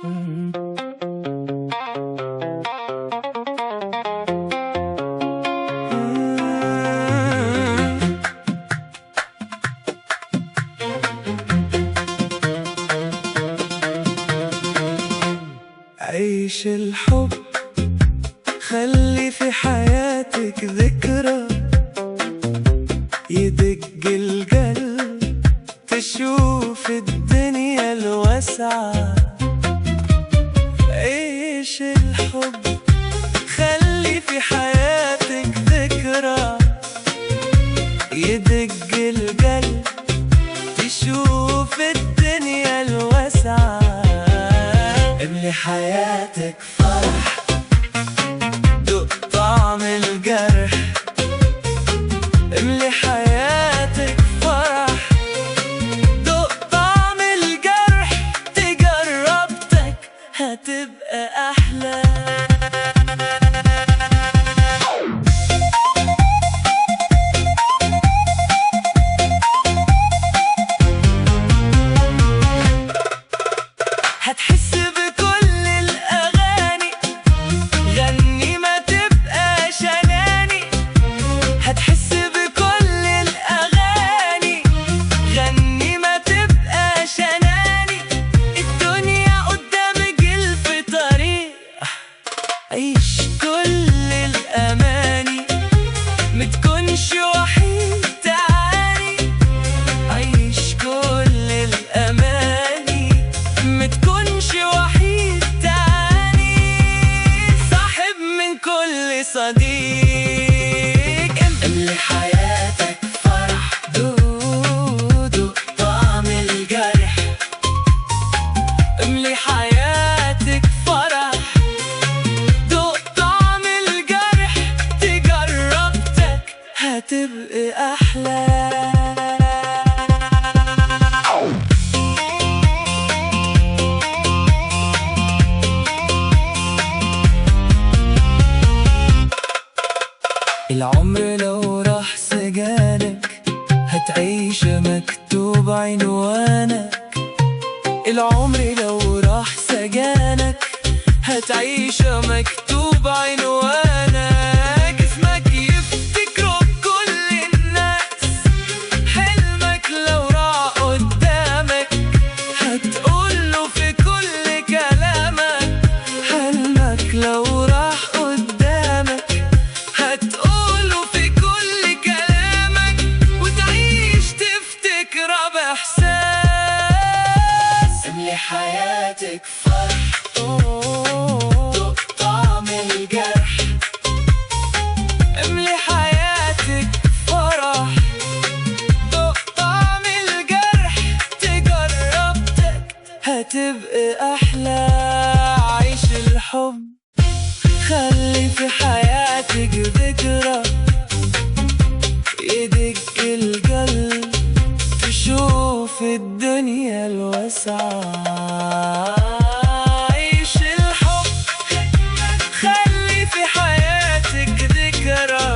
عيش الحب، خلي في حياتك ذكرى يدق القلب، تشوف الدنيا الواسعة. عيش الحب، خلي في حياتك ذكرى يدق القلب، تشوف الدنيا الواسعة. املي حياتك فرح، دوق طعم الجرح. املي حياتك فرح، دوق طعم الجرح. تجربتك هتبقى أحلى. هتحس بكل الأغاني، غني ما تبقاش أناني. هتحس بكل الأغاني، غني ما تبقاش أناني. الدنيا قدامك ألف طريق، عيش كل الأماني. متكونش وحيد تعاني، عيش كل الأماني. متكونش وحيد تعاني، صاحب من كل صديق. املي حياتك فرح، دوق طعم الجرح. املي حياتك فرح، دوق طعم الجرح. تجربتك هتبقى أحلى. العمر لو راح سجانك، هتعيش مكتوب عنوانك. العمر لو راح سجانك، هتعيش مكتوب عنوانك. اسمك يفتكره كل الناس، حلمك لو راح قدامك، هتقوله في كل كلامك. حلمك لو راح قدامك، هتقوله في كل كلامك. وتعيش تفتكره بإحساس. املي حياتك فرح، دوق طعم الجرح. املي حياتك فرح، دوق طعم الجرح. تجربتك هتبقى أحلى. عيش الحب، خلي في حياتك ذكرى يدق القلب، تشوف الدنيا الواسعة. عيش الحب، خلي في حياتك ذكرى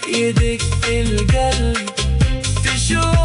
يدق القلب، تشوف